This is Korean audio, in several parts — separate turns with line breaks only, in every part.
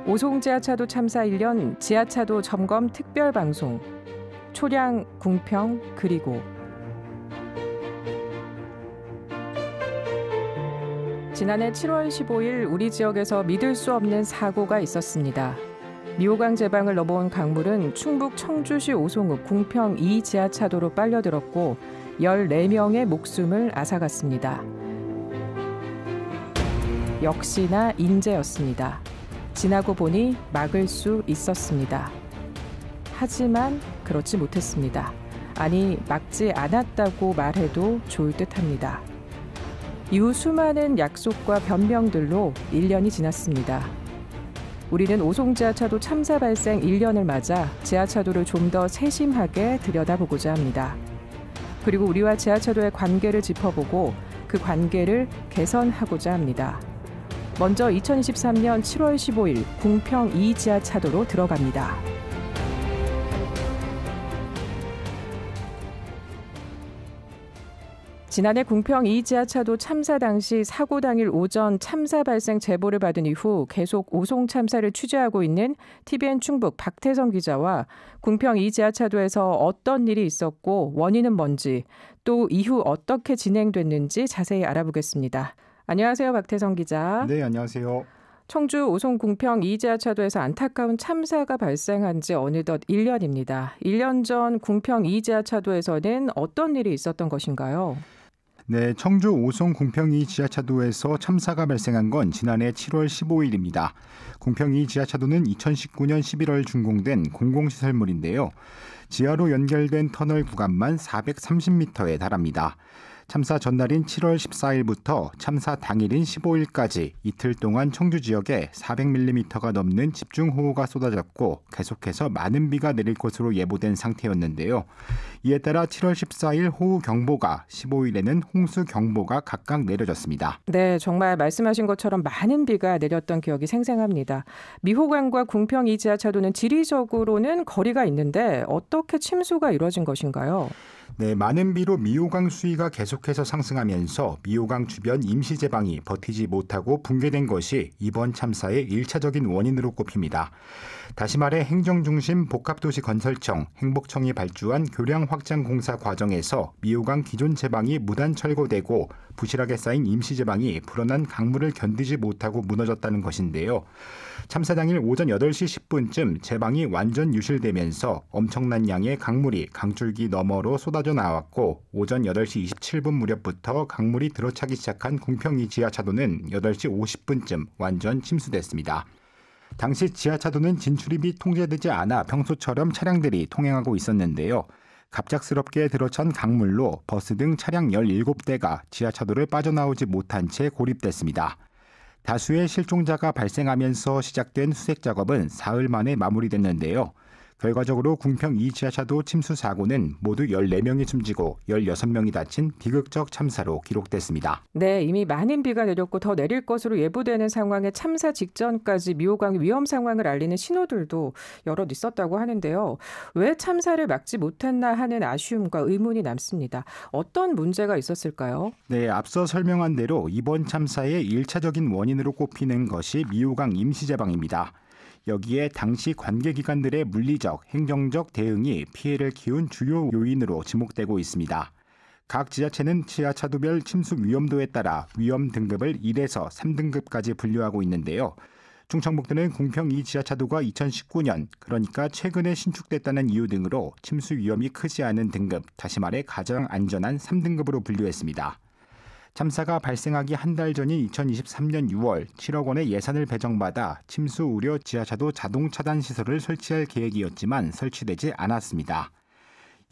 오송 지하차도 참사 1년 지하차도 점검 특별방송 초량 궁평 그리고 지난해 7월 15일 우리 지역에서 믿을 수 없는 사고가 있었습니다. 미호강 제방을 넘어온 강물은 충북 청주시 오송읍 궁평 2 지하차도로 빨려들었고 14명의 목숨을 앗아갔습니다. 역시나 인재였습니다. 지나고 보니 막을 수 있었습니다. 하지만 그렇지 못했습니다. 아니, 막지 않았다고 말해도 좋을 듯합니다. 이후 수많은 약속과 변명들로 1년이 지났습니다. 우리는 오송 지하차도 참사 발생 1년을 맞아 지하차도를 좀 더 세심하게 들여다보고자 합니다. 그리고 우리와 지하차도의 관계를 짚어보고 그 관계를 개선하고자 합니다. 먼저 2023년 7월 15일 궁평 2 지하차도로 들어갑니다. 지난해 궁평 2 지하차도 참사 당시 사고 당일 오전 참사 발생 제보를 받은 이후 계속 오송 참사를 취재하고 있는 TVN 충북 박태성 기자와 궁평 2 지하차도에서 어떤 일이 있었고 원인은 뭔지 또 이후 어떻게 진행됐는지 자세히 알아보겠습니다. 안녕하세요, 박태성 기자.
네, 안녕하세요.
청주 오송 궁평 2 지하차도에서 안타까운 참사가 발생한 지 어느덧 1년입니다. 1년 전 궁평 2 지하차도에서는 어떤 일이 있었던 것인가요?
네, 청주 오송 궁평 2 지하차도에서 참사가 발생한 건 지난해 7월 15일입니다. 궁평 2 지하차도는 2019년 11월 준공된 공공시설물인데요. 지하로 연결된 터널 구간만 430m에 달합니다. 참사 전날인 7월 14일부터 참사 당일인 15일까지 이틀 동안 청주 지역에 400mm가 넘는 집중호우가 쏟아졌고 계속해서 많은 비가 내릴 것으로 예보된 상태였는데요. 이에 따라 7월 14일 호우경보가, 15일에는 홍수경보가 각각 내려졌습니다.
네, 정말 말씀하신 것처럼 많은 비가 내렸던 기억이 생생합니다. 미호강과 궁평 2 지하차도는 지리적으로는 거리가 있는데 어떻게 침수가 이루어진 것인가요?
네, 많은 비로 미호강 수위가 계속해서 상승하면서 미호강 주변 임시 제방이 버티지 못하고 붕괴된 것이 이번 참사의 1차적인 원인으로 꼽힙니다. 다시 말해 행정중심 복합도시건설청, 행복청이 발주한 교량 확장 공사 과정에서 미호강 기존 제방이 무단 철거되고 부실하게 쌓인 임시 제방이 불어난 강물을 견디지 못하고 무너졌다는 것인데요. 참사 당일 오전 8시 10분쯤 제방이 완전 유실되면서 엄청난 양의 강물이 강줄기 너머로 쏟아져 나왔고 오전 8시 27분 무렵부터 강물이 들어차기 시작한 궁평 2 지하차도는 8시 50분쯤 완전 침수됐습니다. 당시 지하차도는 진출입이 통제되지 않아 평소처럼 차량들이 통행하고 있었는데요. 갑작스럽게 들어찬 강물로 버스 등 차량 17대가 지하차도를 빠져나오지 못한 채 고립됐습니다. 다수의 실종자가 발생하면서 시작된 수색 작업은 사흘 만에 마무리됐는데요. 결과적으로 궁평 2 지하차도 침수 사고는 모두 14명이 숨지고 16명이 다친 비극적 참사로 기록됐습니다.
네, 이미 많은 비가 내렸고 더 내릴 것으로 예보되는 상황에 참사 직전까지 미호강 위험 상황을 알리는 신호들도 여럿 있었다고 하는데요. 왜 참사를 막지 못했나 하는 아쉬움과 의문이 남습니다. 어떤 문제가 있었을까요?
네, 앞서 설명한 대로 이번 참사의 1차적인 원인으로 꼽히는 것이 미호강 임시제방입니다. 여기에 당시 관계기관들의 물리적, 행정적 대응이 피해를 키운 주요 요인으로 지목되고 있습니다. 각 지자체는 지하차도별 침수 위험도에 따라 위험 등급을 1에서 3등급까지 분류하고 있는데요. 충청북도는 궁평 2 지하차도가 2019년, 그러니까 최근에 신축됐다는 이유 등으로 침수 위험이 크지 않은 등급, 다시 말해 가장 안전한 3등급으로 분류했습니다. 참사가 발생하기 한 달 전인 2023년 6월 7억 원의 예산을 배정받아 침수 우려 지하차도 자동 차단 시설을 설치할 계획이었지만 설치되지 않았습니다.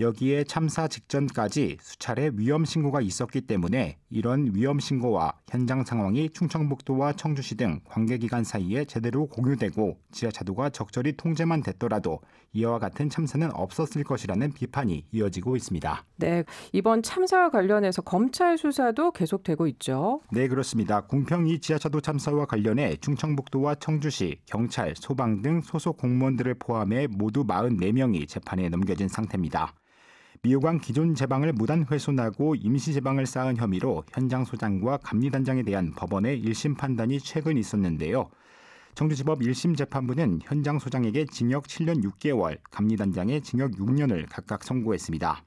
여기에 참사 직전까지 수차례 위험 신고가 있었기 때문에 이런 위험 신고와 현장 상황이 충청북도와 청주시 등 관계기관 사이에 제대로 공유되고 지하차도가 적절히 통제만 됐더라도 이와 같은 참사는 없었을 것이라는 비판이 이어지고 있습니다.
네, 이번 참사와 관련해서 검찰 수사도 계속되고 있죠.
네, 그렇습니다. 궁평 2 지하차도 참사와 관련해 충청북도와 청주시, 경찰, 소방 등 소속 공무원들을 포함해 모두 44명이 재판에 넘겨진 상태입니다. 미호강 기존 제방을 무단 훼손하고 임시 제방을 쌓은 혐의로 현장 소장과 감리단장에 대한 법원의 1심 판단이 최근 있었는데요. 청주지법 1심 재판부는 현장 소장에게 징역 7년 6개월, 감리단장에 징역 6년을 각각 선고했습니다.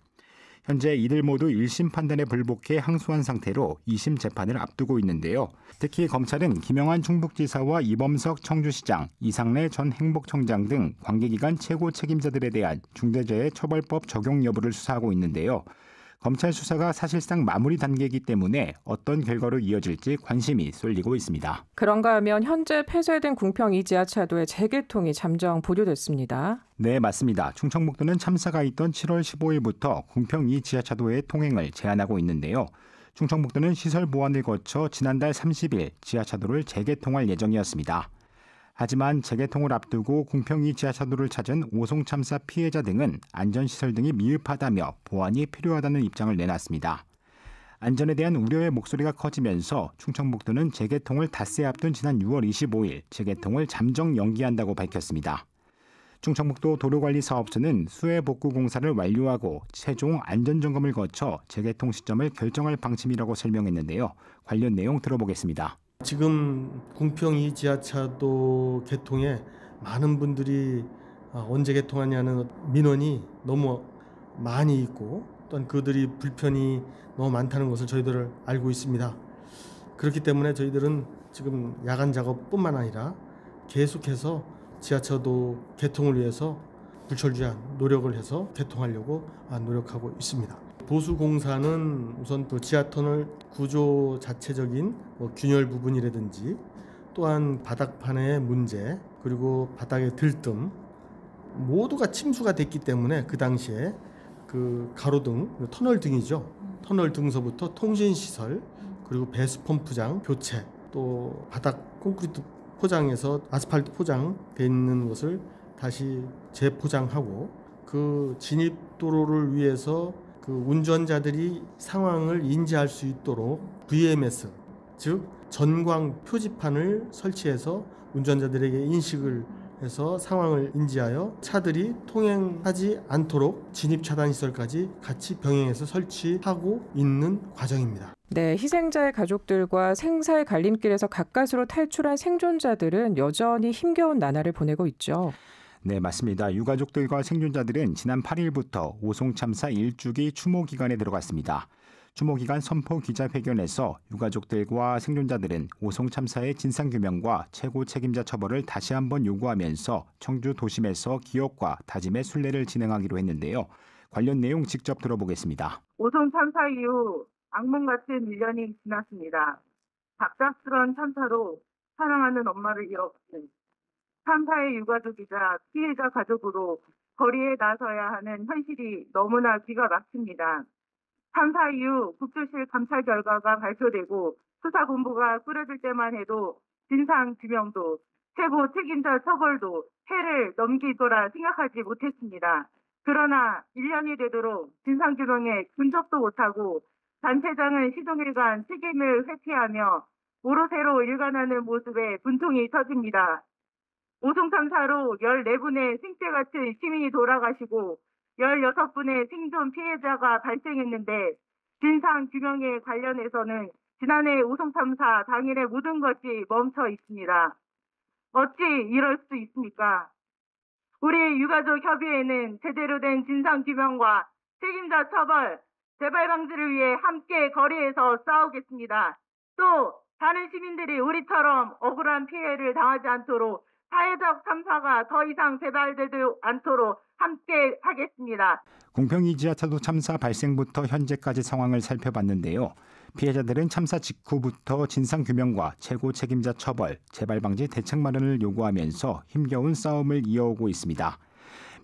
현재 이들 모두 1심 판단에 불복해 항소한 상태로 2심 재판을 앞두고 있는데요. 특히 검찰은 김영환 충북지사와 이범석 청주시장, 이상래 전 행복청장 등 관계기관 최고 책임자들에 대한 중대재해처벌법 적용 여부를 수사하고 있는데요. 검찰 수사가 사실상 마무리 단계이기 때문에 어떤 결과로 이어질지 관심이 쏠리고 있습니다.
그런가 하면 현재 폐쇄된 궁평 2지하차도의 재개통이 잠정 보류됐습니다.
네, 맞습니다. 충청북도는 참사가 있던 7월 15일부터 궁평 2지하차도의 통행을 제한하고 있는데요. 충청북도는 시설 보완을 거쳐 지난달 30일 지하차도를 재개통할 예정이었습니다. 하지만 재개통을 앞두고 궁평 2지하차도를 찾은 오송 참사 피해자 등은 안전시설 등이 미흡하다며 보완이 필요하다는 입장을 내놨습니다. 안전에 대한 우려의 목소리가 커지면서 충청북도는 재개통을 닷새 앞둔 지난 6월 25일 재개통을 잠정 연기한다고 밝혔습니다. 충청북도 도로관리사업소는 수해 복구 공사를 완료하고 최종 안전점검을 거쳐 재개통 시점을 결정할 방침이라고 설명했는데요. 관련 내용 들어보겠습니다.
지금 궁평 2지하차도 개통에 많은 분들이 언제 개통하냐는 민원이 너무 많이 있고 또한 그들이 불편이 너무 많다는 것을 저희들 알고 있습니다. 그렇기 때문에 저희들은 지금 야간 작업뿐만 아니라 계속해서 지하차도 개통을 위해서 불철주야 노력을 해서 개통하려고 노력하고 있습니다. 보수공사는 우선 또 지하터널 구조 자체적인 균열 부분이라든지 또한 바닥판의 문제 그리고 바닥의 들뜸 모두가 침수가 됐기 때문에 그 당시에 그 가로등, 터널 등이죠. 터널 등서부터 통신시설 그리고 배수 펌프장 교체 또 바닥 콘크리트 포장해서 아스팔트 포장돼 있는 것을 다시 재포장하고 그 진입도로를 위해서 그 운전자들이 상황을 인지할 수 있도록 VMS, 즉 전광 표지판을 설치해서 운전자들에게 인식을 해서 상황을 인지하여 차들이 통행하지 않도록 진입 차단 시설까지 같이 병행해서 설치하고 있는 과정입니다.
네, 희생자의 가족들과 생사의 갈림길에서 가까스로 탈출한 생존자들은 여전히 힘겨운 나날을 보내고 있죠.
네, 맞습니다. 유가족들과 생존자들은 지난 8일부터 오송 참사 1주기 추모 기간에 들어갔습니다. 추모 기간 선포 기자회견에서 유가족들과 생존자들은 오송 참사의 진상규명과 최고 책임자 처벌을 다시 한번 요구하면서 청주 도심에서 기억과 다짐의 순례를 진행하기로 했는데요. 관련 내용 직접 들어보겠습니다.
오송 참사 이후 악몽 같은 1년이 지났습니다. 갑작스러운 참사로 사랑하는 엄마를 잃었습니다. 참사의 유가족이자 피해자 가족으로 거리에 나서야 하는 현실이 너무나 기가 막힙니다. 참사 이후 국조실 감찰 결과가 발표되고 수사본부가 꾸려질 때만 해도 진상규명도 최고 책임자 처벌도 해를 넘길 거라 생각하지 못했습니다. 그러나 1년이 되도록 진상규명에 근접도 못하고 단체장은 시종일관 책임을 회피하며 오로새로 일관하는 모습에 분통이 터집니다. 오송 참사로 14분의 생태 같은 시민이 돌아가시고 16분의 생존 피해자가 발생했는데 진상규명에 관련해서는 지난해 오송 참사 당일의 모든 것이 멈춰 있습니다. 어찌 이럴 수 있습니까? 우리 유가족 협의회는 제대로 된 진상규명과 책임자 처벌, 재발 방지를 위해 함께 거리에서 싸우겠습니다. 또 다른 시민들이 우리처럼 억울한 피해를 당하지 않도록 사회적 참사가 더 이상 재발되지 않도록 함께 하겠습니다.
궁평 2지하차도 참사 발생부터 현재까지 상황을 살펴봤는데요. 피해자들은 참사 직후부터 진상규명과 최고 책임자 처벌, 재발방지 대책 마련을 요구하면서 힘겨운 싸움을 이어오고 있습니다.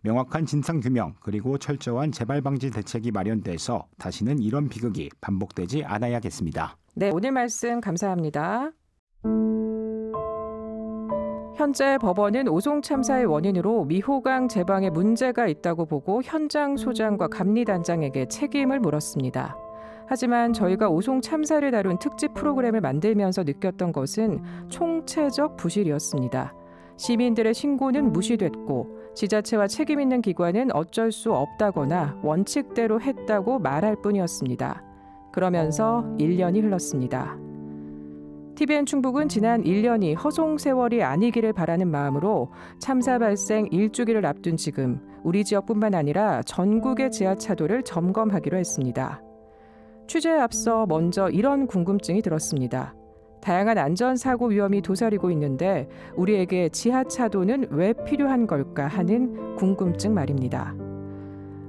명확한 진상규명 그리고 철저한 재발방지 대책이 마련돼서 다시는 이런 비극이 반복되지 않아야겠습니다.
네, 오늘 말씀 감사합니다. 현재 법원은 오송 참사의 원인으로 미호강 제방에 문제가 있다고 보고 현장 소장과 감리단장에게 책임을 물었습니다. 하지만 저희가 오송 참사를 다룬 특집 프로그램을 만들면서 느꼈던 것은 총체적 부실이었습니다. 시민들의 신고는 무시됐고 지자체와 책임 있는 기관은 어쩔 수 없다거나 원칙대로 했다고 말할 뿐이었습니다. 그러면서 1년이 흘렀습니다. TVN 충북은 지난 1년이 허송 세월이 아니기를 바라는 마음으로 참사 발생 1주기를 앞둔 지금 우리 지역뿐만 아니라 전국의 지하차도를 점검하기로 했습니다. 취재에 앞서 먼저 이런 궁금증이 들었습니다. 다양한 안전사고 위험이 도사리고 있는데 우리에게 지하차도는 왜 필요한 걸까 하는 궁금증 말입니다.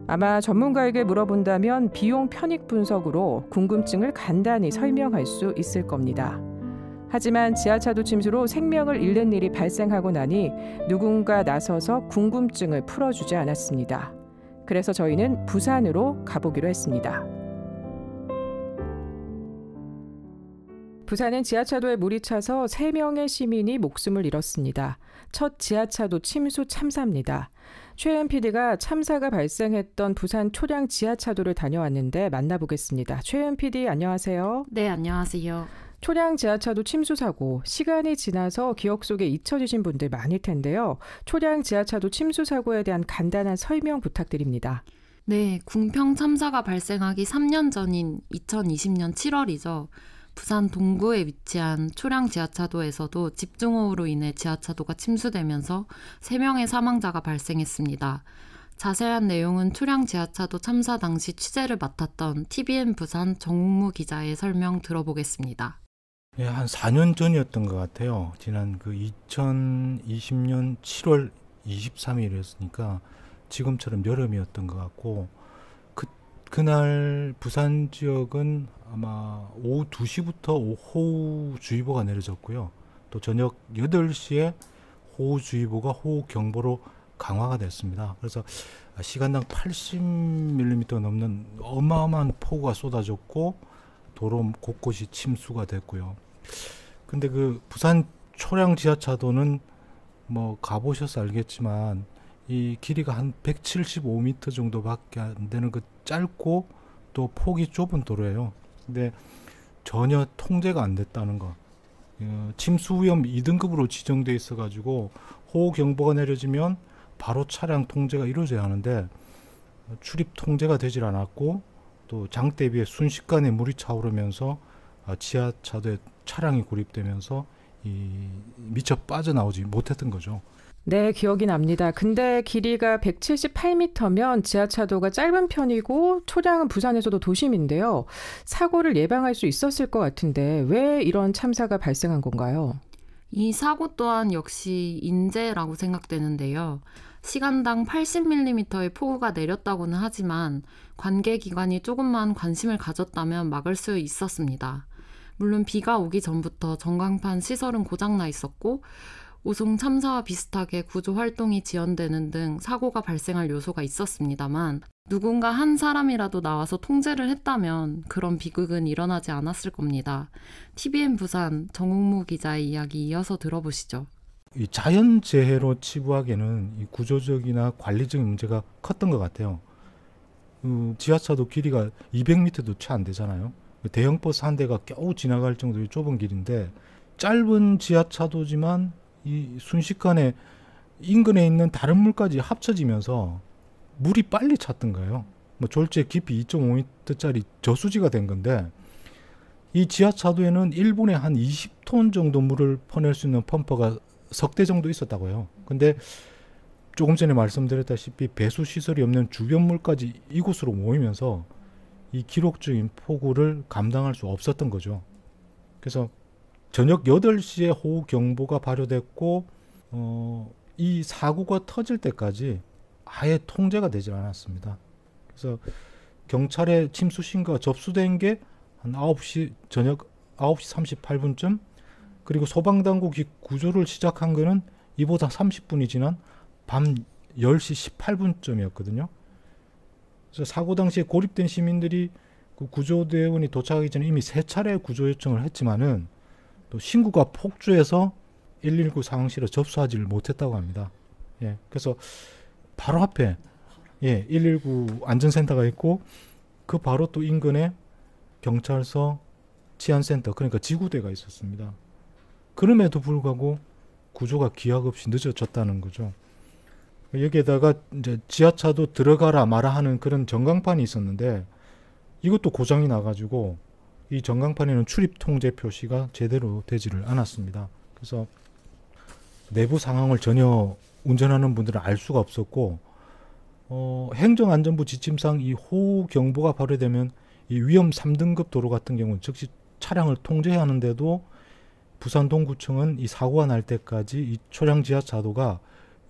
아마 전문가에게 물어본다면 비용 편익 분석으로 궁금증을 간단히 설명할 수 있을 겁니다. 하지만 지하차도 침수로 생명을 잃는 일이 발생하고 나니 누군가 나서서 궁금증을 풀어주지 않았습니다. 그래서 저희는 부산으로 가보기로 했습니다. 부산은 지하차도에 물이 차서 3명의 시민이 목숨을 잃었습니다. 첫 지하차도 침수 참사입니다. 최현 PD가 참사가 발생했던 부산 초량 지하차도를 다녀왔는데 만나보겠습니다. 최현 PD 안녕하세요.
네, 안녕하세요.
초량 지하차도 침수 사고, 시간이 지나서 기억 속에 잊혀지신 분들 많을 텐데요. 초량 지하차도 침수 사고에 대한 간단한 설명 부탁드립니다.
네, 궁평 참사가 발생하기 3년 전인 2020년 7월이죠. 부산 동구에 위치한 초량 지하차도에서도 집중호우로 인해 지하차도가 침수되면서 3명의 사망자가 발생했습니다. 자세한 내용은 초량 지하차도 참사 당시 취재를 맡았던 TVN 부산 정웅무 기자의 설명 들어보겠습니다.
예, 한 4년 전이었던 것 같아요. 지난 2020년 7월 23일이었으니까 지금처럼 여름이었던 것 같고 그날 부산 지역은 아마 오후 2시부터 호우주의보가 내려졌고요. 또 저녁 8시에 호우주의보가 호우경보로 강화가 됐습니다. 그래서 시간당 80mm 넘는 어마어마한 폭우가 쏟아졌고 도로 곳곳이 침수가 됐고요. 근데 부산 초량 지하차도는 뭐 가보셔서 알겠지만 이 길이가 한 175m 정도밖에 안 되는 짧고 또 폭이 좁은 도로예요. 근데 전혀 통제가 안 됐다는 거. 침수 위험 2등급으로 지정돼 있어가지고 호우경보가 내려지면 바로 차량 통제가 이루어져야 하는데 출입 통제가 되질 않았고 또 장대비에 순식간에 물이 차오르면서 지하차도에 차량이 고립되면서 미처 빠져나오지 못했던 거죠.
네, 기억이 납니다. 근데 길이가 178m면 지하차도가 짧은 편이고 초량은 부산에서도 도심인데요. 사고를 예방할 수 있었을 것 같은데 왜 이런 참사가 발생한 건가요?
이 사고 또한 역시 인재라고 생각되는데요. 시간당 80mm의 폭우가 내렸다고는 하지만 관계기관이 조금만 관심을 가졌다면 막을 수 있었습니다. 물론 비가 오기 전부터 전광판 시설은 고장나 있었고 오송 참사와 비슷하게 구조 활동이 지연되는 등 사고가 발생할 요소가 있었습니다만 누군가 한 사람이라도 나와서 통제를 했다면 그런 비극은 일어나지 않았을 겁니다. TVN 부산 정웅무 기자의 이야기 이어서 들어보시죠.
이 자연재해로 치부하기에는 이 구조적이나 관리적인 문제가 컸던 것 같아요. 지하차도 길이가 200m도 채 안 되잖아요. 대형 버스 한 대가 겨우 지나갈 정도의 좁은 길인데 짧은 지하차도지만 이 순식간에 인근에 있는 다른 물까지 합쳐지면서 물이 빨리 찼던 거예요. 뭐 졸지에 깊이 2.5m짜리 저수지가 된 건데 이 지하차도에는 1분에 한 20톤 정도 물을 퍼낼 수 있는 펌퍼가 석 대 정도 있었다고요. 근데 조금 전에 말씀드렸다시피 배수 시설이 없는 주변 물까지 이곳으로 모이면서 이 기록적인 폭우를 감당할 수 없었던 거죠. 그래서 저녁 8시에 호우경보가 발효됐고 이 사고가 터질 때까지 아예 통제가 되질 않았습니다. 그래서 경찰에 침수 신고가 접수된 게 한 9시 저녁 9시 38분쯤 그리고 소방당국이 구조를 시작한 거는 이보다 30분이 지난 밤 10시 18분쯤이었거든요. 그래서 사고 당시에 고립된 시민들이 그 구조대원이 도착하기 전에 이미 3차례 구조 요청을 했지만은 또 신고가 폭주해서 119 상황실에 접수하지를 못했다고 합니다. 예, 그래서 바로 앞에 119 안전센터가 있고 그 바로 또 인근에 경찰서 치안센터 그러니까 지구대가 있었습니다. 그럼에도 불구하고 구조가 기약 없이 늦어졌다는 거죠. 여기에다가 이제 지하차도 들어가라 마라 하는 그런 전광판이 있었는데 이것도 고장이 나가지고 이 전광판에는 출입 통제 표시가 제대로 되지를 않았습니다. 그래서 내부 상황을 전혀 운전하는 분들은 알 수가 없었고, 행정안전부 지침상 이 호우 경보가 발효되면 이 위험 3등급 도로 같은 경우는 즉시 차량을 통제해야 하는데도 부산 동구청은 이 사고가 날 때까지 이 초량 지하차도가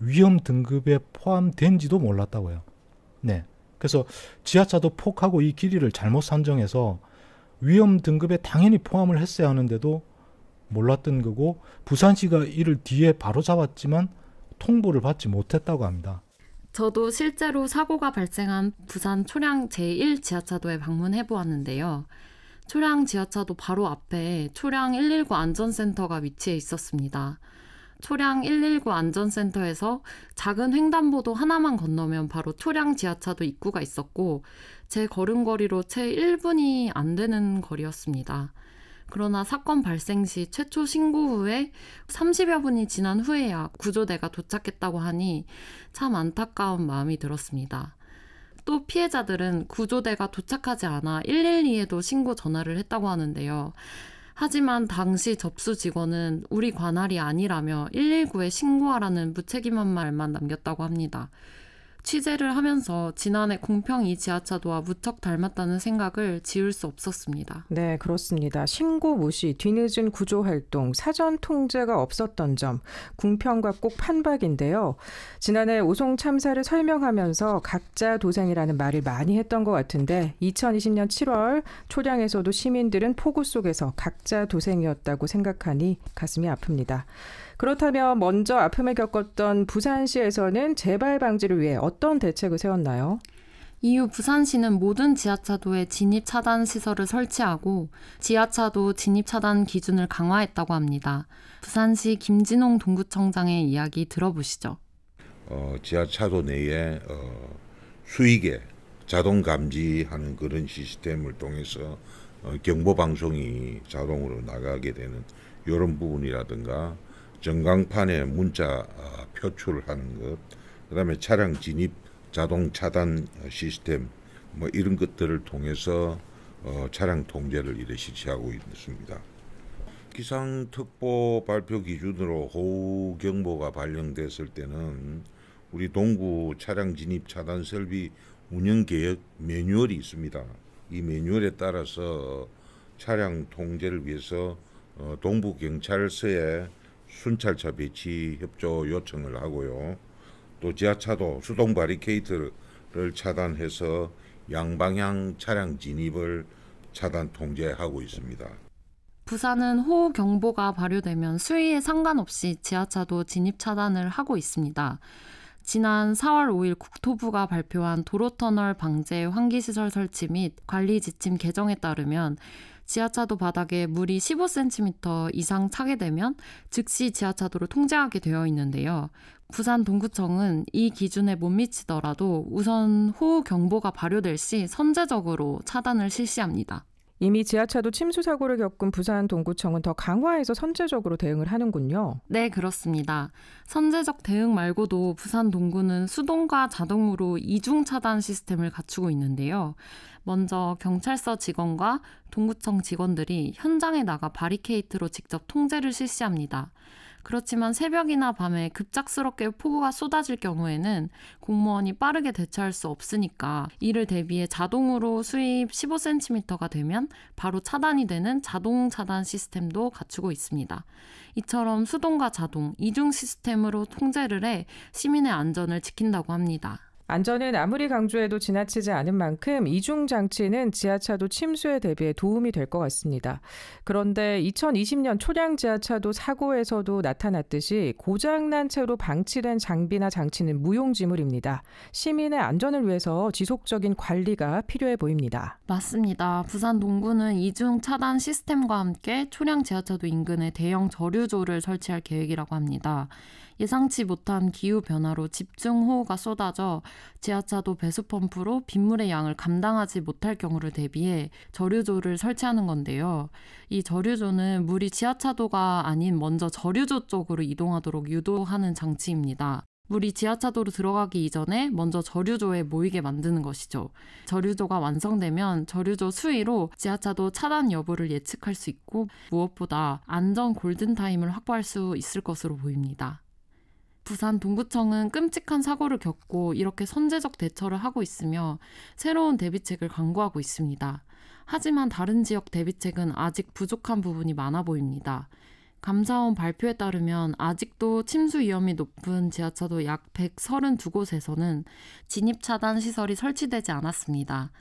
위험 등급에 포함된지도 몰랐다고요. 네. 그래서 지하차도 폭하고 이 길이를 잘못 산정해서 위험 등급에 당연히 포함을 했어야 하는데도 몰랐던 거고, 부산시가 이를 뒤에 바로 잡았지만 통보를 받지 못했다고 합니다.
저도 실제로 사고가 발생한 부산 초량 제1 지하차도에 방문해 보았는데요. 초량 지하차도 바로 앞에 초량 119 안전센터가 위치해 있었습니다. 초량 119 안전센터에서 작은 횡단보도 하나만 건너면 바로 초량 지하차도 입구가 있었고, 제 걸음거리로 채 1분이 안 되는 거리였습니다. 그러나 사건 발생 시 최초 신고 후에 30여 분이 지난 후에야 구조대가 도착했다고 하니 참 안타까운 마음이 들었습니다. 또 피해자들은 구조대가 도착하지 않아 112에도 신고 전화를 했다고 하는데요. 하지만 당시 접수 직원은 우리 관할이 아니라며 119에 신고하라는 무책임한 말만 남겼다고 합니다. 취재를 하면서 지난해 공평 이 지하차도와 무척 닮았다는 생각을 지울 수 없었습니다.
네, 그렇습니다. 신고 무시, 뒤늦은 구조활동, 사전 통제가 없었던 점, 궁평과 꼭 판박인데요. 지난해 오송 참사를 설명하면서 각자 도생이라는 말을 많이 했던 것 같은데 2020년 7월 초량에서도 시민들은 폭우 속에서 각자 도생이었다고 생각하니 가슴이 아픕니다. 그렇다면 먼저 아픔을 겪었던 부산시에서는 재발 방지를 위해 어떤 대책을 세웠나요?
이후 부산시는 모든 지하차도에 진입 차단 시설을 설치하고 지하차도 진입 차단 기준을 강화했다고 합니다. 부산시 김진홍 동구청장의 이야기 들어보시죠.
지하차도 내에 수익에 자동 감지하는 그런 시스템을 통해서 경보 방송이 자동으로 나가게 되는 이런 부분이라든가, 전광판에 문자 표출하는 것, 그다음에 차량 진입 자동 차단 시스템, 뭐 이런 것들을 통해서 차량 통제를 이래 실시하고 있습니다. 기상특보 발표 기준으로 호우 경보가 발령됐을 때는 우리 동구 차량 진입 차단 설비 운영 계획 매뉴얼이 있습니다. 이 매뉴얼에 따라서 차량 통제를 위해서 동부경찰서에 순찰차 배치 협조 요청을 하고요. 또 지하차도 수동 바리케이트를 차단해서 양방향 차량 진입을 차단 통제하고 있습니다.
부산은 호우 경보가 발효되면 수위에 상관없이 지하차도 진입 차단을 하고 있습니다. 지난 4월 5일 국토부가 발표한 도로터널 방제 환기시설 설치 및 관리 지침 개정에 따르면 지하차도 바닥에 물이 15cm 이상 차게 되면 즉시 지하차도를 통제하게 되어 있는데요. 부산 동구청은 이 기준에 못 미치더라도 우선 호우 경보가 발효될 시 선제적으로 차단을 실시합니다.
이미 지하차도 침수 사고를 겪은 부산 동구청은 더 강화해서 선제적으로 대응을 하는군요.
네, 그렇습니다. 선제적 대응 말고도 부산 동구는 수동과 자동으로 이중 차단 시스템을 갖추고 있는데요. 먼저 경찰서 직원과 동구청 직원들이 현장에 나가 바리케이트로 직접 통제를 실시합니다. 그렇지만 새벽이나 밤에 급작스럽게 폭우가 쏟아질 경우에는 공무원이 빠르게 대처할 수 없으니까 이를 대비해 자동으로 수입 15cm가 되면 바로 차단이 되는 자동 차단 시스템도 갖추고 있습니다. 이처럼 수동과 자동, 이중 시스템으로 통제를 해 시민의 안전을 지킨다고 합니다.
안전은 아무리 강조해도 지나치지 않은 만큼 이중 장치는 지하차도 침수에 대비해 도움이 될 것 같습니다. 그런데 2020년 초량 지하차도 사고에서도 나타났듯이 고장난 채로 방치된 장비나 장치는 무용지물입니다. 시민의 안전을 위해서 지속적인 관리가 필요해 보입니다.
맞습니다. 부산 동구는 이중 차단 시스템과 함께 초량 지하차도 인근에 대형 저류조를 설치할 계획이라고 합니다. 예상치 못한 기후 변화로 집중 호우가 쏟아져 지하차도 배수 펌프로 빗물의 양을 감당하지 못할 경우를 대비해 저류조를 설치하는 건데요. 이 저류조는 물이 지하차도가 아닌 먼저 저류조 쪽으로 이동하도록 유도하는 장치입니다. 물이 지하차도로 들어가기 이전에 먼저 저류조에 모이게 만드는 것이죠. 저류조가 완성되면 저류조 수위로 지하차도 차단 여부를 예측할 수 있고 무엇보다 안전 골든타임을 확보할 수 있을 것으로 보입니다. 부산 동구청은 끔찍한 사고를 겪고 이렇게 선제적 대처를 하고 있으며 새로운 대비책을 강구하고 있습니다. 하지만 다른 지역 대비책은 아직 부족한 부분이 많아 보입니다. 감사원 발표에 따르면 아직도 침수 위험이 높은 지하차도 약 132곳에서는 진입차단 시설이 설치되지 않았습니다.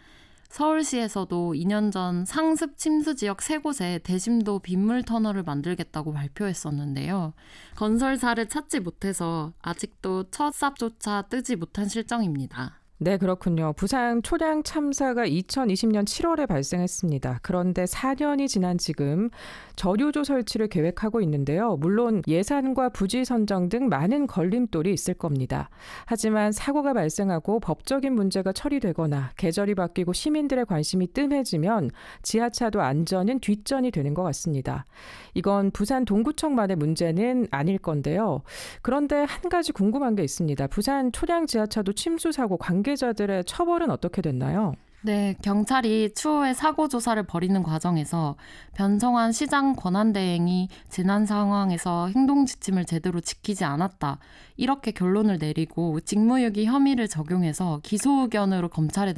서울시에서도 2년 전 상습 침수 지역 3곳에 대심도 빗물 터널을 만들겠다고 발표했었는데요. 건설사를 찾지 못해서 아직도 첫 삽조차 뜨지 못한 실정입니다.
네, 그렇군요. 부산 초량 참사가 2020년 7월에 발생했습니다. 그런데 4년이 지난 지금 저류조 설치를 계획하고 있는데요. 물론 예산과 부지 선정 등 많은 걸림돌이 있을 겁니다. 하지만 사고가 발생하고 법적인 문제가 처리되거나 계절이 바뀌고 시민들의 관심이 뜸해지면 지하차도 안전은 뒷전이 되는 것 같습니다. 이건 부산 동구청만의 문제는 아닐 건데요. 그런데 한 가지 궁금한 게 있습니다. 부산 초량 지하차도 침수 사고 관계자들의 처벌은 어떻게 됐나요?
네, 경찰이 추후에 사고 조사를 벌이는 과정에서 변성환 시장 권한대행이 재난 상황에서 행동 지침을 제대로 지키지 않았다. 이렇게 결론을 내리고 직무유기 혐의를 적용해서 기소 의견으로 검찰에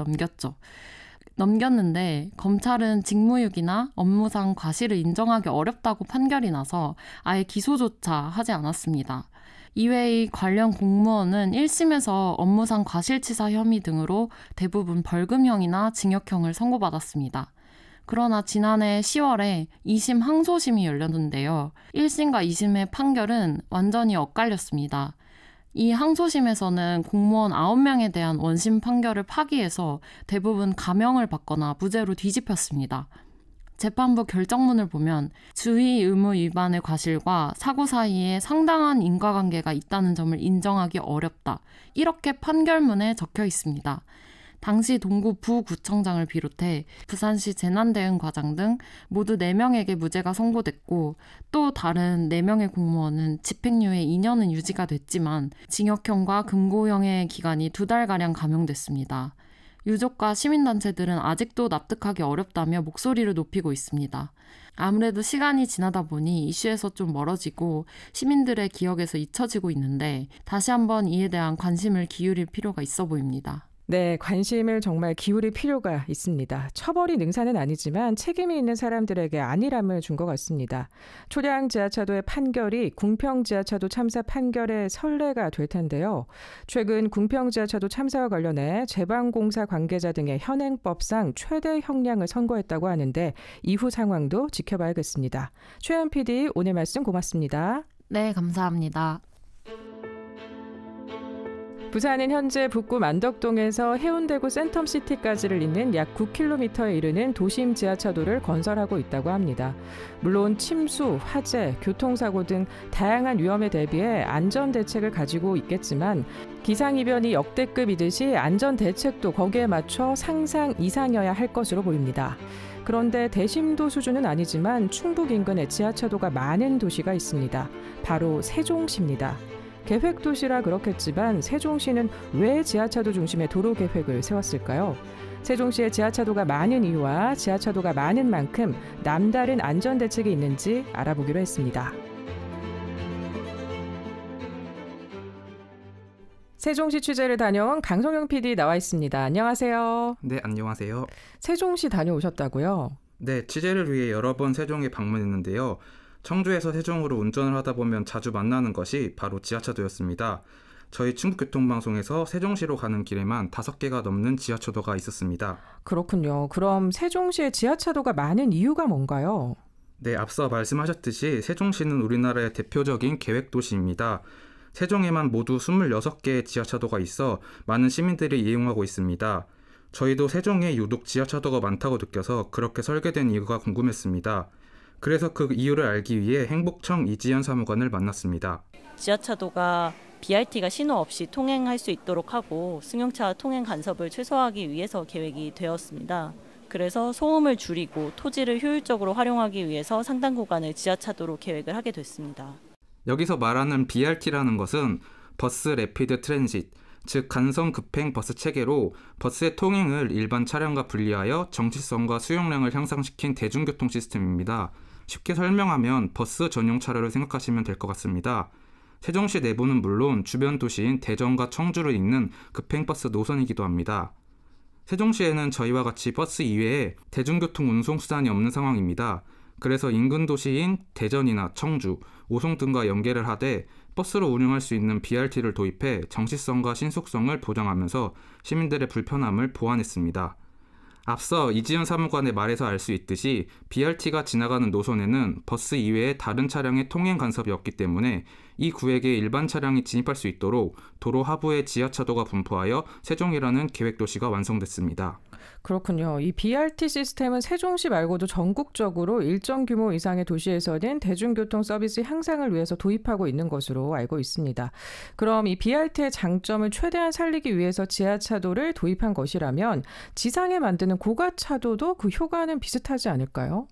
넘겼는데 검찰은 직무유기나 업무상 과실을 인정하기 어렵다고 판결이 나서 아예 기소조차 하지 않았습니다. 이외의 관련 공무원은 1심에서 업무상 과실치사 혐의 등으로 대부분 벌금형이나 징역형을 선고받았습니다. 그러나 지난해 10월에 2심 항소심이 열렸는데요. 1심과 2심의 판결은 완전히 엇갈렸습니다. 이 항소심에서는 공무원 9명에 대한 원심 판결을 파기해서 대부분 감형을 받거나 무죄로 뒤집혔습니다. 재판부 결정문을 보면 주의 의무 위반의 과실과 사고 사이에 상당한 인과관계가 있다는 점을 인정하기 어렵다. 이렇게 판결문에 적혀 있습니다. 당시 동구 부구청장을 비롯해 부산시 재난대응과장 등 모두 4명에게 무죄가 선고됐고 또 다른 4명의 공무원은 집행유예 2년은 유지가 됐지만 징역형과 금고형의 기간이 2달가량 감형됐습니다. 유족과 시민단체들은 아직도 납득하기 어렵다며 목소리를 높이고 있습니다. 아무래도 시간이 지나다 보니 이슈에서 좀 멀어지고 시민들의 기억에서 잊혀지고 있는데 다시 한번 이에 대한 관심을 기울일 필요가 있어 보입니다.
네, 관심을 정말 기울일 필요가 있습니다. 처벌이 능사는 아니지만 책임이 있는 사람들에게 안일함을 준 것 같습니다. 초량 지하차도의 판결이 궁평 지하차도 참사 판결의 선례가 될 텐데요. 최근 궁평 지하차도 참사와 관련해 제방공사 관계자 등의 현행법상 최대 형량을 선고했다고 하는데 이후 상황도 지켜봐야겠습니다. 최현 PD 오늘 말씀 고맙습니다.
네, 감사합니다.
부산은 현재 북구 만덕동에서 해운대구 센텀시티까지를 잇는 약 9km에 이르는 도심 지하차도를 건설하고 있다고 합니다. 물론 침수, 화재, 교통사고 등 다양한 위험에 대비해 안전대책을 가지고 있겠지만 기상이변이 역대급이듯이 안전대책도 거기에 맞춰 상상 이상이어야 할 것으로 보입니다. 그런데 대심도 수준은 아니지만 충북 인근에 지하차도가 많은 도시가 있습니다. 바로 세종시입니다. 계획도시라 그렇겠지만 세종시는 왜 지하차도 중심의 도로 계획을 세웠을까요? 세종시에 지하차도가 많은 이유와 지하차도가 많은 만큼 남다른 안전대책이 있는지 알아보기로 했습니다. 세종시 취재를 다녀온 강성영 PD 나와 있습니다. 안녕하세요.
네, 안녕하세요.
세종시 다녀오셨다고요?
네, 취재를 위해 여러 번 세종에 방문했는데요. 청주에서 세종으로 운전을 하다 보면 자주 만나는 것이 바로 지하차도였습니다. 저희 충북교통방송에서 세종시로 가는 길에만 5개가 넘는 지하차도가 있었습니다.
그렇군요. 그럼 세종시에 지하차도가 많은 이유가 뭔가요?
네, 앞서 말씀하셨듯이 세종시는 우리나라의 대표적인 계획도시입니다. 세종에만 모두 26개의 지하차도가 있어 많은 시민들이 이용하고 있습니다. 저희도 세종에 유독 지하차도가 많다고 느껴서 그렇게 설계된 이유가 궁금했습니다. 그래서 그 이유를 알기 위해 행복청 이지연 사무관을 만났습니다.
지하차도가 BRT가 신호 없이 통행할 수 있도록 하고 승용차 통행 간섭을 최소화하기 위해서 계획이 되었습니다. 그래서 소음을 줄이고 토지를 효율적으로 활용하기 위해서 상당 구간을 지하차도로 계획을 하게 됐습니다.
여기서 말하는 BRT라는 것은 버스 래피드 트랜짓, 즉 간선 급행 버스 체계로 버스의 통행을 일반 차량과 분리하여 정치성과 수용량을 향상시킨 대중교통 시스템입니다. 쉽게 설명하면 버스 전용 차로를 생각하시면 될 것 같습니다. 세종시 내부는 물론 주변 도시인 대전과 청주를 잇는 급행버스 노선이기도 합니다. 세종시에는 저희와 같이 버스 이외에 대중교통 운송수단이 없는 상황입니다. 그래서 인근 도시인 대전이나 청주, 오송 등과 연계를 하되 버스로 운영할 수 있는 BRT를 도입해 정시성과 신속성을 보장하면서 시민들의 불편함을 보완했습니다. 앞서 이지연 사무관의 말에서 알 수 있듯이 BRT가 지나가는 노선에는 버스 이외의 다른 차량의 통행 간섭이 없기 때문에 이 구역에 일반 차량이 진입할 수 있도록 도로 하부에 지하차도가 분포하여 세종이라는 계획도시가 완성됐습니다.
그렇군요. 이 BRT 시스템은 세종시 말고도 전국적으로 일정 규모 이상의 도시에서는 대중교통 서비스 향상을 위해서 도입하고 있는 것으로 알고 있습니다. 그럼 이 BRT의 장점을 최대한 살리기 위해서 지하차도를 도입한 것이라면 지상에 만드는 고가차도도 그 효과는 비슷하지 않을까요?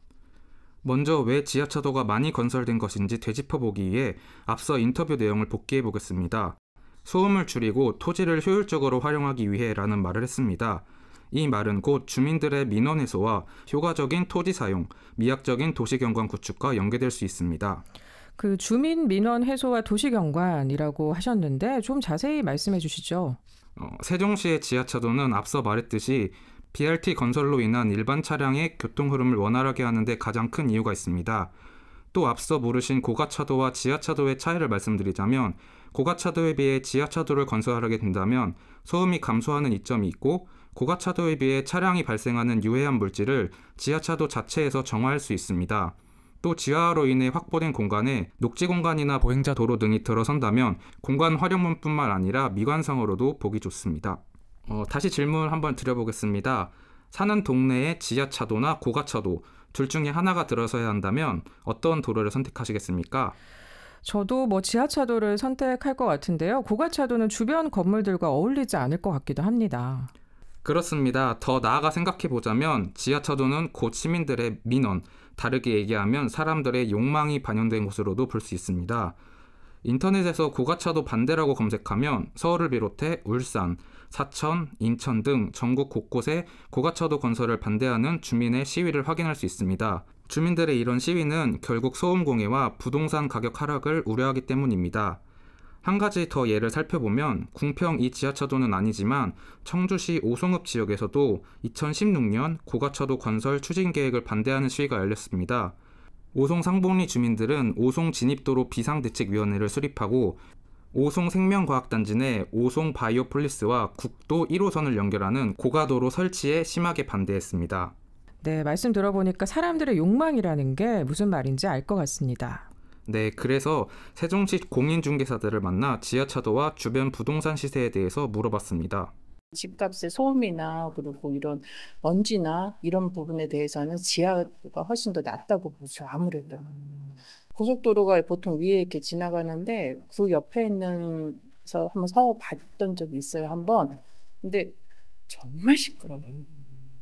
먼저 왜 지하차도가 많이 건설된 것인지 되짚어보기 위해 앞서 인터뷰 내용을 복기해 보겠습니다. 소음을 줄이고 토지를 효율적으로 활용하기 위해라는 말을 했습니다. 이 말은 곧 주민들의 민원 해소와 효과적인 토지 사용, 미학적인 도시경관 구축과 연계될 수 있습니다.
그 주민 민원 해소와 도시경관이라고 하셨는데 좀 자세히 말씀해 주시죠.
세종시의 지하차도는 앞서 말했듯이 BRT 건설로 인한 일반 차량의 교통 흐름을 원활하게 하는 데 가장 큰 이유가 있습니다. 또 앞서 물으신 고가차도와 지하차도의 차이를 말씀드리자면 고가차도에 비해 지하차도를 건설하게 된다면 소음이 감소하는 이점이 있고 고가차도에 비해 차량이 발생하는 유해한 물질을 지하차도 자체에서 정화할 수 있습니다. 또 지하화로 인해 확보된 공간에 녹지 공간이나 보행자 도로 등이 들어선다면 공간 활용문뿐만 아니라 미관상으로도 보기 좋습니다. 다시 질문 한번 드려보겠습니다. 사는 동네에 지하차도나 고가차도 둘 중에 하나가 들어서야 한다면 어떤 도로를 선택하시겠습니까?
저도 지하차도를 선택할 것 같은데요. 고가차도는 주변 건물들과 어울리지 않을 것 같기도 합니다.
그렇습니다. 더 나아가 생각해보자면 지하차도는 곧 시민들의 민원, 다르게 얘기하면 사람들의 욕망이 반영된 곳으로도 볼 수 있습니다. 인터넷에서 고가차도 반대라고 검색하면 서울을 비롯해 울산, 사천, 인천 등 전국 곳곳에 고가차도 건설을 반대하는 주민의 시위를 확인할 수 있습니다. 주민들의 이런 시위는 결국 소음 공해와 부동산 가격 하락을 우려하기 때문입니다. 한 가지 더 예를 살펴보면 궁평 이 지하차도는 아니지만 청주시 오송읍 지역에서도 2016년 고가차도 건설 추진 계획을 반대하는 시위가 열렸습니다. 오송 상봉리 주민들은 오송 진입도로 비상대책위원회를 수립하고 오송 생명과학단지 내 오송 바이오폴리스와 국도 1호선을 연결하는 고가도로 설치에 심하게 반대했습니다.
네, 말씀 들어보니까 사람들의 욕망이라는 게 무슨 말인지 알 것 같습니다.
네, 그래서 세종시 공인중개사들을 만나 지하차도와 주변 부동산 시세에 대해서 물어봤습니다.
집값의 소음이나 그리고 이런 먼지나 이런 부분에 대해서는 지하가 훨씬 더 낫다고 보죠. 아무래도. 고속도로가 보통 위에 이렇게 지나가는데 그 옆에 있는서 한번 서 봤던 적이 있어요. 한번. 근데 정말 시끄러워요.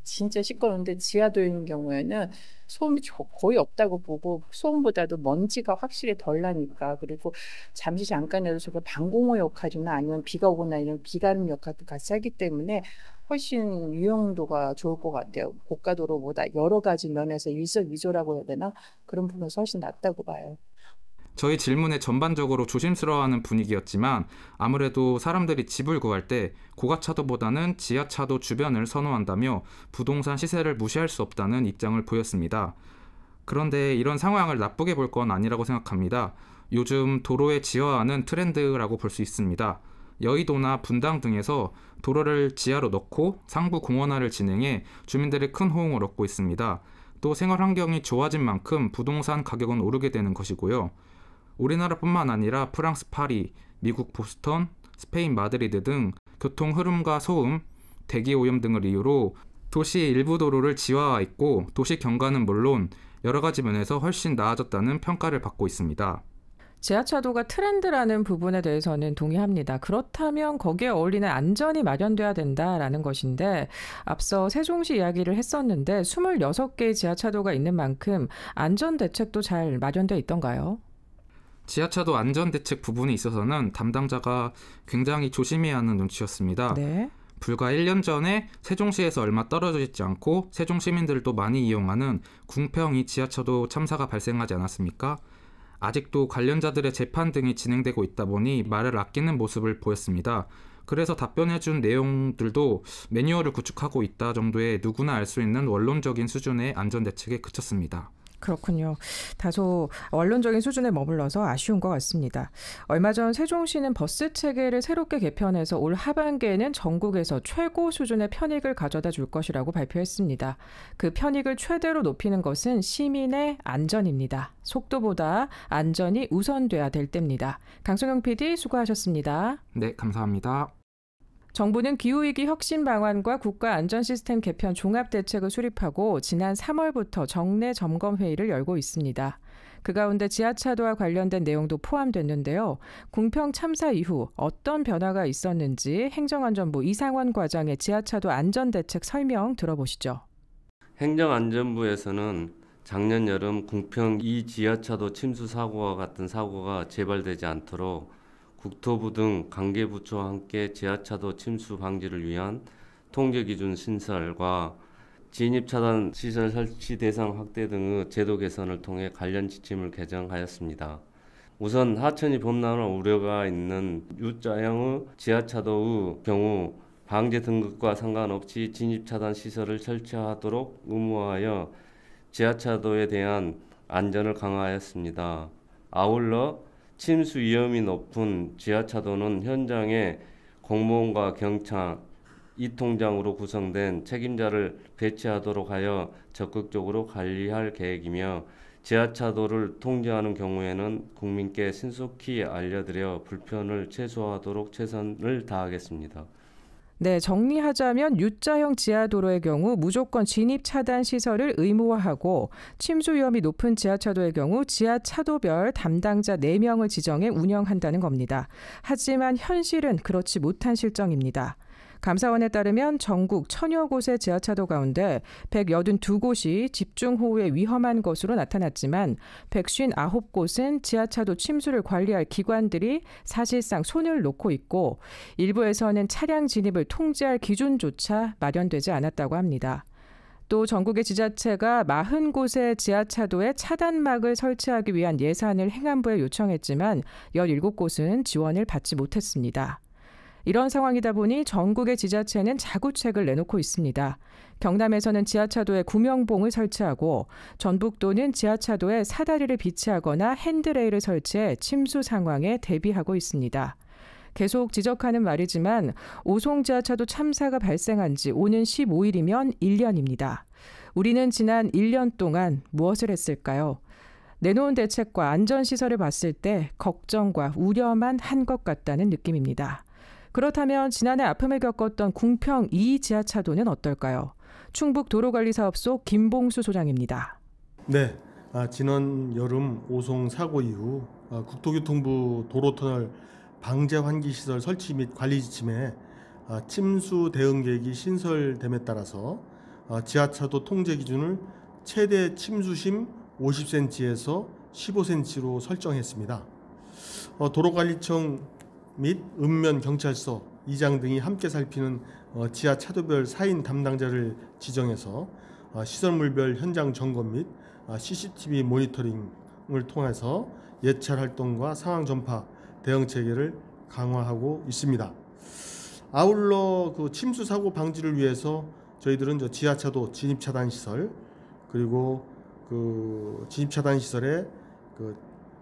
진짜 시끄러운데 지하도인 경우에는 소음이 거의 없다고 보고 소음보다도 먼지가 확실히 덜 나니까 그리고 잠깐이라도 저거 방공호 역할이나 아니면 비가 오거나 이런 비가름 역할도 같이 하기 때문에 훨씬 유용도가 좋을 것 같아요. 고가도로보다 여러 가지 면에서 일석이조라고 해야 되나? 그런 부분에서 훨씬 낫다고 봐요.
저희 질문에 전반적으로 조심스러워하는 분위기였지만 아무래도 사람들이 집을 구할 때 고가차도보다는 지하차도 주변을 선호한다며 부동산 시세를 무시할 수 없다는 입장을 보였습니다. 그런데 이런 상황을 나쁘게 볼 건 아니라고 생각합니다. 요즘 도로의 지하화는 트렌드라고 볼 수 있습니다. 여의도나 분당 등에서 도로를 지하로 넣고 상부 공원화를 진행해 주민들의 큰 호응을 얻고 있습니다. 또 생활 환경이 좋아진 만큼 부동산 가격은 오르게 되는 것이고요. 우리나라뿐만 아니라 프랑스 파리, 미국 보스턴, 스페인 마드리드 등 교통 흐름과 소음, 대기 오염 등을 이유로 도시의 일부 도로를 지하화했고 도시 경관은 물론 여러 가지 면에서 훨씬 나아졌다는 평가를 받고 있습니다.
지하차도가 트렌드라는 부분에 대해서는 동의합니다. 그렇다면 거기에 어울리는 안전이 마련돼야 된다라는 것인데 앞서 세종시 이야기를 했었는데 26개의 지하차도가 있는 만큼 안전 대책도 잘 마련돼 있던가요?
지하차도 안전대책 부분에 있어서는 담당자가 굉장히 조심해야 하는 눈치였습니다.
네.
불과 1년 전에 세종시에서 얼마 떨어져 있지 않고 세종 시민들도 많이 이용하는 궁평 지하차도 참사가 발생하지 않았습니까? 아직도 관련자들의 재판 등이 진행되고 있다 보니 말을 아끼는 모습을 보였습니다. 그래서 답변해준 내용들도 매뉴얼을 구축하고 있다 정도의 누구나 알 수 있는 원론적인 수준의 안전대책에 그쳤습니다.
그렇군요. 다소 원론적인 수준에 머물러서 아쉬운 것 같습니다. 얼마 전 세종시는 버스 체계를 새롭게 개편해서 올 하반기에는 전국에서 최고 수준의 편익을 가져다 줄 것이라고 발표했습니다. 그 편익을 최대로 높이는 것은 시민의 안전입니다. 속도보다 안전이 우선돼야 될 때입니다. 강성영 PD 수고하셨습니다.
네, 감사합니다.
정부는 기후위기 혁신 방안과 국가안전시스템 개편 종합대책을 수립하고 지난 3월부터 정례 점검회의를 열고 있습니다. 그 가운데 지하차도와 관련된 내용도 포함됐는데요. 궁평 참사 이후 어떤 변화가 있었는지 행정안전부 이상원 과장의 지하차도 안전대책 설명 들어보시죠.
행정안전부에서는 작년 여름 궁평 지하차도 침수 사고와 같은 사고가 재발되지 않도록 국토부 등 관계부처와 함께 지하차도 침수 방지를 위한 통제기준 신설과 진입차단 시설 설치 대상 확대 등의 제도 개선을 통해 관련 지침을 개정하였습니다. 우선 하천이 범람할 우려가 있는 U자형의 지하차도의 경우 방제 등급과 상관없이 진입차단 시설을 설치하도록 의무화하여 지하차도에 대한 안전을 강화하였습니다. 아울러 침수 위험이 높은 지하차도는 현장에 공무원과 경찰, 이통장으로 구성된 책임자를 배치하도록 하여 적극적으로 관리할 계획이며 지하차도를 통제하는 경우에는 국민께 신속히 알려드려 불편을 최소화하도록 최선을 다하겠습니다.
네, 정리하자면 U자형 지하도로의 경우 무조건 진입 차단 시설을 의무화하고 침수 위험이 높은 지하차도의 경우 지하차도별 담당자 4명을 지정해 운영한다는 겁니다. 하지만 현실은 그렇지 못한 실정입니다. 감사원에 따르면 전국 1000여 곳의 지하차도 가운데 182곳이 집중호우에 위험한 것으로 나타났지만 159곳은 지하차도 침수를 관리할 기관들이 사실상 손을 놓고 있고 일부에서는 차량 진입을 통제할 기준조차 마련되지 않았다고 합니다. 또 전국의 지자체가 40곳의 지하차도에 차단막을 설치하기 위한 예산을 행안부에 요청했지만 17곳은 지원을 받지 못했습니다. 이런 상황이다 보니 전국의 지자체는 자구책을 내놓고 있습니다. 경남에서는 지하차도에 구명봉을 설치하고 전북도는 지하차도에 사다리를 비치하거나 핸드레일을 설치해 침수 상황에 대비하고 있습니다. 계속 지적하는 말이지만 오송 지하차도 참사가 발생한 지 오는 15일이면 1년입니다. 우리는 지난 1년 동안 무엇을 했을까요? 내놓은 대책과 안전시설을 봤을 때 걱정과 우려만 한 것 같다는 느낌입니다. 그렇다면 지난해 아픔을 겪었던 궁평 지하차도는 어떨까요? 충북도로관리사업소 김봉수 소장입니다.
네, 지난 여름 오송 사고 이후 국토교통부 도로터널 방제 환기시설 설치 및 관리 지침에 침수 대응 계획이 신설됨에 따라서 지하차도 통제 기준을 최대 침수심 50cm에서 15cm로 설정했습니다. 도로관리청 및 읍면경찰서, 이장 등이 함께 살피는 지하차도별 4인 담당자를 지정해서 시설물별 현장 점검 및 CCTV 모니터링을 통해서 예찰 활동과 상황 전파 대응 체계를 강화하고 있습니다. 아울러 그 침수 사고 방지를 위해서 저희들은 지하차도 진입 차단 시설 그리고 그 진입 차단 시설에 그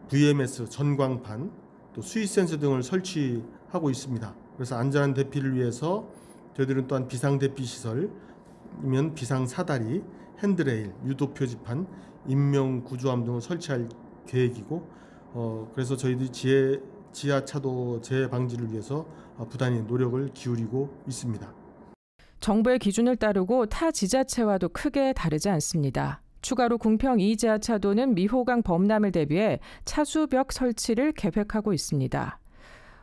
VMS 전광판 또 수위 센서 등을 설치하고 있습니다. 그래서 안전한 대피를 위해서 저희들은 또한 비상 대피 시설이면 비상 사다리, 핸드레일, 유도 표지판, 인명 구조함 등을 설치할 계획이고 그래서 저희들이 지하차도 재해 방지를 위해서 부단히 노력을 기울이고 있습니다.
정부의 기준을 따르고 타 지자체와도 크게 다르지 않습니다. 추가로 궁평 지하차도는 미호강 범람을 대비해 차수벽 설치를 계획하고 있습니다.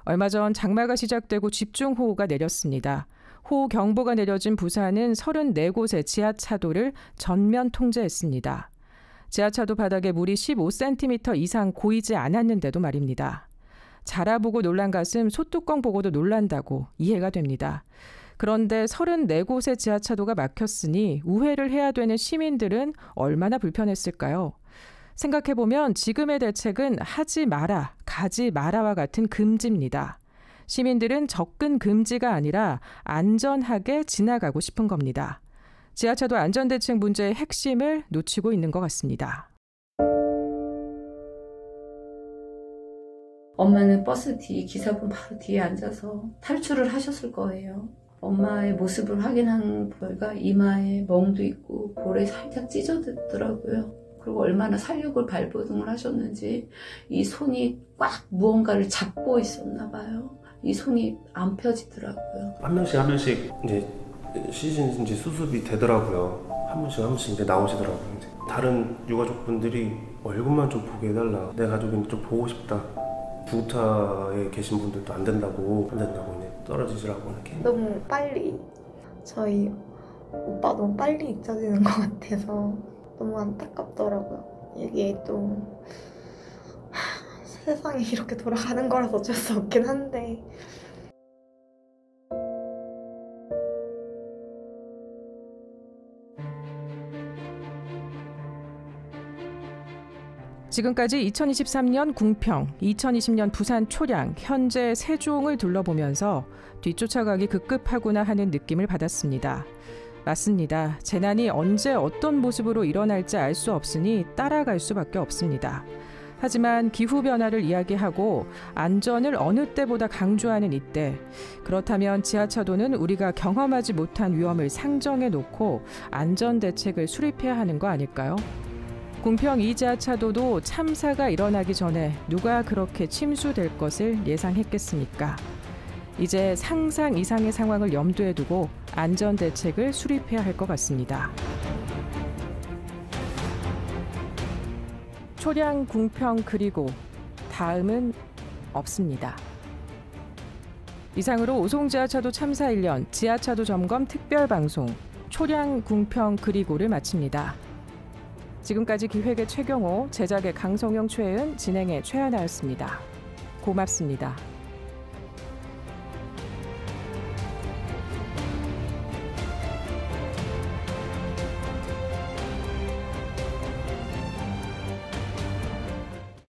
얼마 전 장마가 시작되고 집중호우가 내렸습니다. 호우경보가 내려진 부산은 34곳의 지하차도를 전면 통제했습니다. 지하차도 바닥에 물이 15cm 이상 고이지 않았는데도 말입니다. 자라보고 놀란 가슴 소뚜껑 보고도 놀란다고 이해가 됩니다. 그런데 34곳의 지하차도가 막혔으니 우회를 해야 되는 시민들은 얼마나 불편했을까요? 생각해보면 지금의 대책은 하지 마라, 가지 마라와 같은 금지입니다. 시민들은 접근 금지가 아니라 안전하게 지나가고 싶은 겁니다. 지하차도 안전대책 문제의 핵심을 놓치고 있는 것 같습니다.
엄마는 버스 뒤 기사분 바로 뒤에 앉아서 탈출을 하셨을 거예요. 엄마의 모습을 확인한 결과 이마에 멍도 있고 볼에 살짝 찢어졌더라고요. 그리고 얼마나 살육을 발버둥을 하셨는지 이 손이 꽉 무언가를 잡고 있었나 봐요. 이 손이 안 펴지더라고요.
한 명씩 이제 시즌 수습이 되더라고요. 한 번씩 이제 나오시더라고요. 이제 다른 유가족분들이 얼굴만 좀 보게 해달라. 내 가족이 좀 보고 싶다. 구타에 계신 분들도 안 된다고 이제 떨어지시라고 이렇게.
너무 빨리 저희 오빠 너무 빨리 잊혀지는 것 같아서 너무 안타깝더라고요. 이게 또 세상이 이렇게 돌아가는 거라서 어쩔 수 없긴 한데.
지금까지 2023년 궁평, 2020년 부산 초량, 현재 세종을 둘러보면서 뒤쫓아가기 급급하구나 하는 느낌을 받았습니다. 맞습니다. 재난이 언제 어떤 모습으로 일어날지 알 수 없으니 따라갈 수밖에 없습니다. 하지만 기후변화를 이야기하고 안전을 어느 때보다 강조하는 이때, 그렇다면 지하차도는 우리가 경험하지 못한 위험을 상정해 놓고 안전대책을 수립해야 하는 거 아닐까요? 궁평 2지하차도도 참사가 일어나기 전에 누가 그렇게 침수될 것을 예상했겠습니까? 이제 상상 이상의 상황을 염두에 두고 안전대책을 수립해야 할 것 같습니다. 초량, 궁평 그리고 다음은 없습니다. 이상으로 오송지하차도 참사 1년 지하차도 점검 특별방송 초량, 궁평 그리고를 마칩니다. 지금까지 기획의 최경호, 제작의 강성영, 최은, 진행의 최하나였습니다. 고맙습니다.